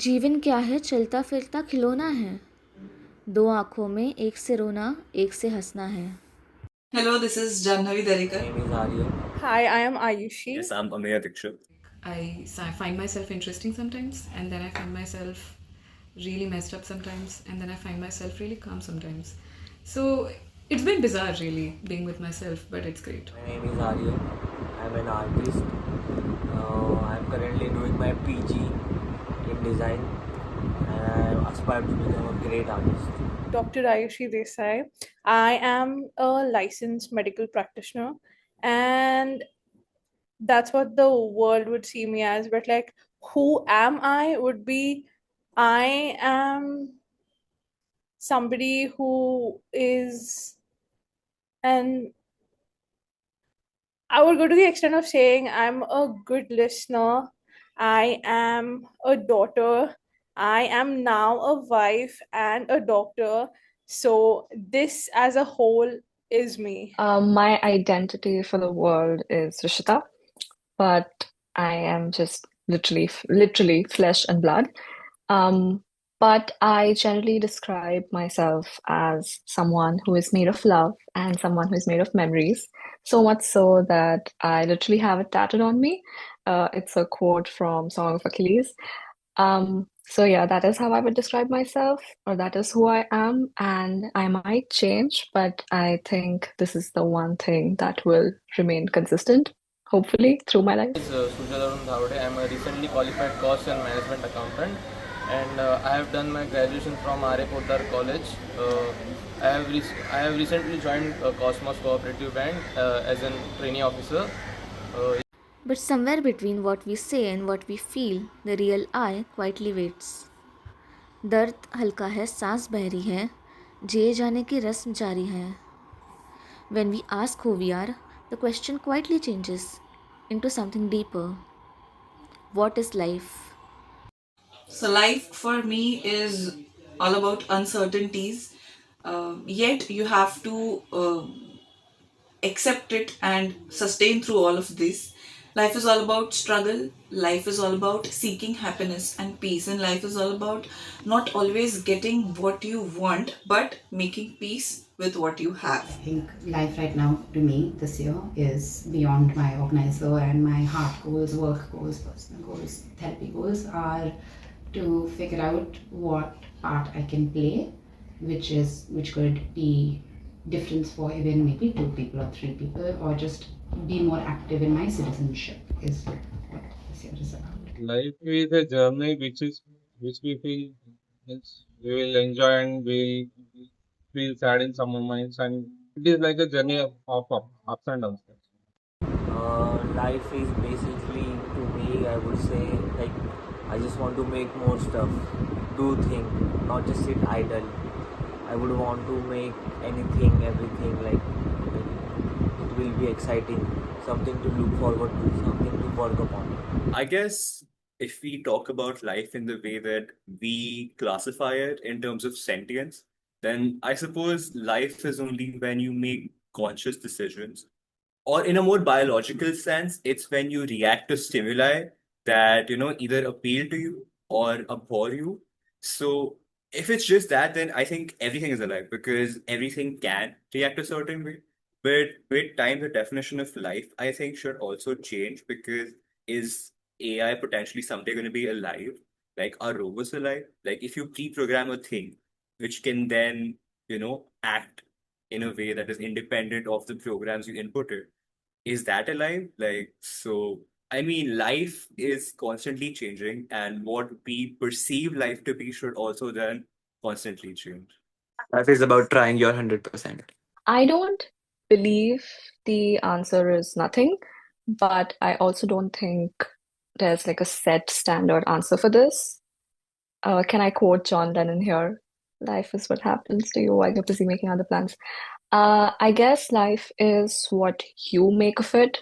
जीवन क्या है, चलता फिरता खिलौना है। दो आंखों में एक से रोना, एक से हंसना है। Hello, this is Janhavi My Darikar. name is Arya. Hi, I am Ayushi. Yes, I'm Ameya Dikshit. I find myself interesting sometimes, and then I find myself really messed up sometimes, and then I find myself really calm sometimes. So it's been bizarre, really, being with myself, but it's great. My name is Arya. I'm an artist. I'm currently doing my PG in design and I aspire to become a great artist. Dr. Ayushi Desai. I am a licensed medical practitioner, and that's what the world would see me as. But like, who am I? Would be I am somebody who is an I would go to the extent of saying I'm a good listener. I am a daughter. I am now a wife and a doctor. So, this as a whole is me. My identity for the world is Rishita, but I am just literally flesh and blood. Um, but I generally describe myself as someone who is made of love and someone who is made of memories. So much so that I literally have it tattooed on me. It's a quote from Song of Achilles. So yeah, that is how I would describe myself, or that is who I am, and I might change, but I think this is the one thing that will remain consistent, hopefully, through my life. My name is Sujalaram Dhawade. I'm a recently qualified cost and management accountant and I have done my graduation from R.A. Poddar College. I have recently joined Cosmos Cooperative Bank as a trainee officer. But somewhere between what we say and what we feel, the real I quietly waits. दर्द हल्का है, सांस बहरी है, जिए जाने की रस्म जारी है. When we ask who we are, the question quietly changes into something deeper. What is life? So, life for me is all about uncertainties, yet you have to accept it and sustain through all of this. Life is all about struggle, life is all about seeking happiness and peace, and life is all about not always getting what you want but making peace with what you have. I think life right now to me this year is beyond my organizer and my heart goals, work goals, personal goals, therapy goals are to figure out what part I can play, which could be difference for even maybe two people or three people, or just be more active in my citizenship is what this year is about. Life is a journey which we feel we will enjoy and we feel sad in some moments, and it is like a journey of ups and downs. Life is basically to me, I would say, like I just want to make more stuff, do things, not just sit idle. I would want to make anything, everything like it will be exciting, something to look forward to, something to work upon. I guess if we talk about life in the way that we classify it in terms of sentience, then I suppose life is only when you make conscious decisions. Or in a more biological sense, it's when you react to stimuli that, either appeal to you or abhor you. So if it's just that, then I think everything is alive because everything can react a certain way. But with time, the definition of life, I think, should also change because is AI potentially someday going to be alive? Like, are robots alive? Like, if you pre-program a thing which can then, act in a way that is independent of the programs you inputted, is that alive? Like, so, I mean, life is constantly changing, and what we perceive life to be should also then constantly change. Life is about trying your 100%. I don't believe the answer is nothing, but I also don't think there's like a set standard answer for this. Can I quote John Lennon here? Life is what happens to you while you're busy making other plans. I guess life is what you make of it.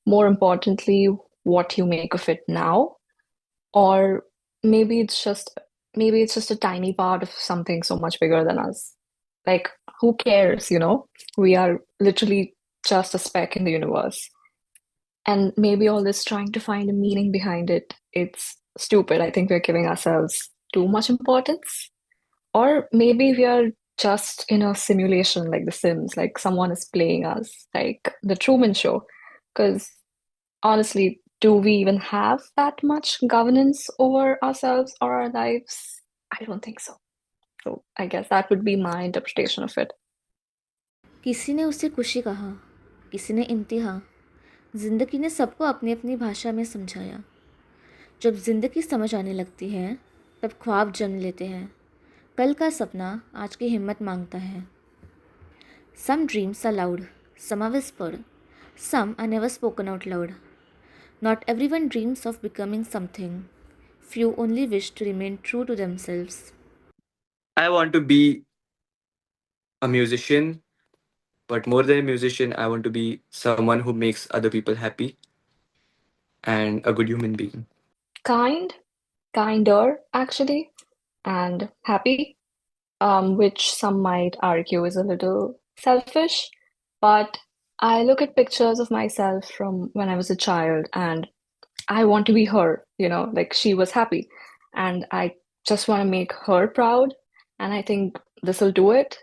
More importantly, what you make of it now. Or maybe it's just a tiny part of something so much bigger than us. Like, who cares, you know? We are literally just a speck in the universe. And maybe all this trying to find a meaning behind it, it's stupid. I think we're giving ourselves too much importance. Or maybe we are just in a simulation like The Sims, like someone is playing us, like The Truman Show. Because honestly, do we even have that much governance over ourselves or our lives? I don't think so. So I guess that would be my interpretation of it. किसी ने उसे खुशी कहा, किसी ने इम्तिहा। ज़िंदगी ने सबको अपनी अपनी भाषा में समझाया। जब ज़िंदगी समझ आने लगती है तब ख्वाब जन्म लेते हैं। कल का सपना आज की हिम्मत मांगता है। Some dreams are loud, some are whispered, some are never spoken out loud. Not everyone dreams of becoming something. Few only wish to remain true to themselves. I want to be a musician, but more than a musician, I want to be someone who makes other people happy and a good human being. Kind, kinder, actually, and happy, which some might argue is a little selfish. But I look at pictures of myself from when I was a child and I want to be her, like she was happy. And I just want to make her proud. And I think this will do it.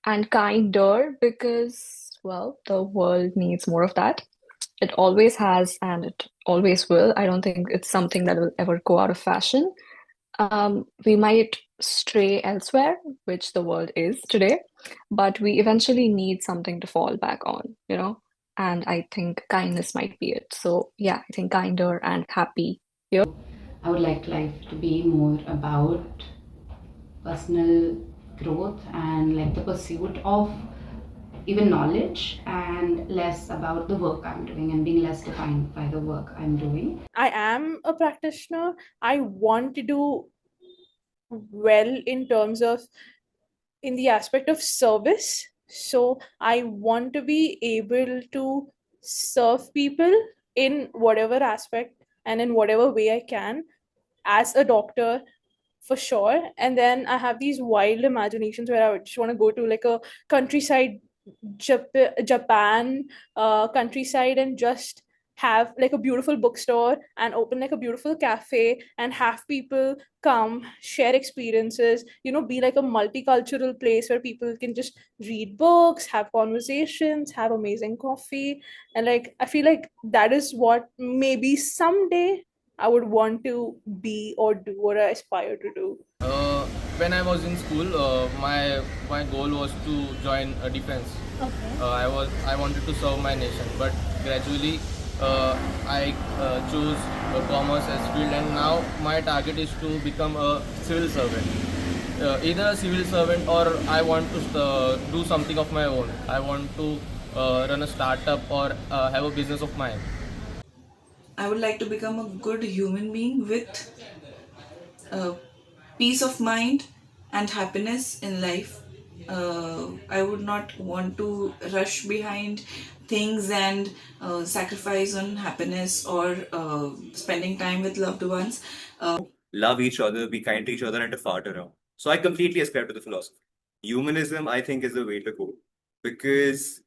And kinder because, well, the world needs more of that. It always has and it always will. I don't think it's something that will ever go out of fashion. We might stray elsewhere, which the world is today, but we eventually need something to fall back on. And I think kindness might be it. So, yeah, I think kinder and happy here. I would like life to be more about personal growth and like the pursuit of even knowledge and less about the work I'm doing and being less defined by the work I'm doing. I am a practitioner. I want to do well in terms of in the aspect of service. So I want to be able to serve people in whatever aspect and in whatever way I can as a doctor for sure. And then I have these wild imaginations where I would just want to go to like a countryside Japan countryside and just have like a beautiful bookstore and open like a beautiful cafe and have people come share experiences, be like a multicultural place where people can just read books, have conversations, have amazing coffee. And like I feel like that is what maybe someday I would want to be or do or aspire to do. When I was in school, my goal was to join a defense. Okay. I wanted to serve my nation, but gradually I chose commerce as field, and now my target is to become a civil servant. Either a civil servant or I want to do something of my own. I want to run a startup or have a business of mine. I would like to become a good human being with uh, peace of mind and happiness in life. I would not want to rush behind things and sacrifice on happiness or spending time with loved ones. Love each other, be kind to each other, and to fart around. So I completely ascribe to the philosophy. Humanism, I think, is the way to go because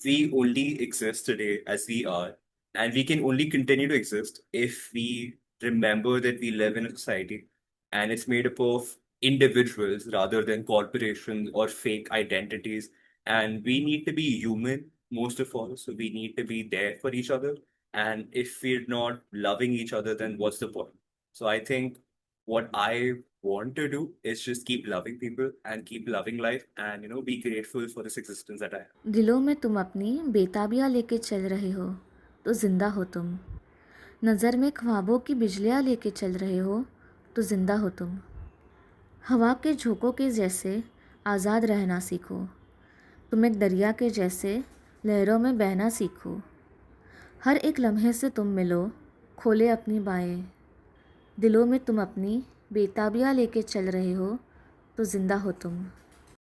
we only exist today as we are, and we can only continue to exist if we remember that we live in a society and it's made up of individuals rather than corporations or fake identities. And we need to be human most of all. So we need to be there for each other. And if we're not loving each other, then what's the point? So I think what I want to do is just keep loving people and keep loving life and be grateful for this existence that I have. दिलों में तुम अपनी बेताबियाँ लेके चल रहे हो तो जिंदा हो तुम। नज़र में ख्वाबों की बिजलियाँ लेके चल रहे हो तो जिंदा हो तुम। हवा के झोंकों के जैसे आज़ाद रहना सीखो। तुम एक दरिया के जैसे लहरों में बहना सीखो। हर एक लम्हे से तुम मिलो, खोले अपनी बाहें। दिलों में तुम अपनी बेताबियाँ लेके चल रहे हो तो जिंदा हो तुम।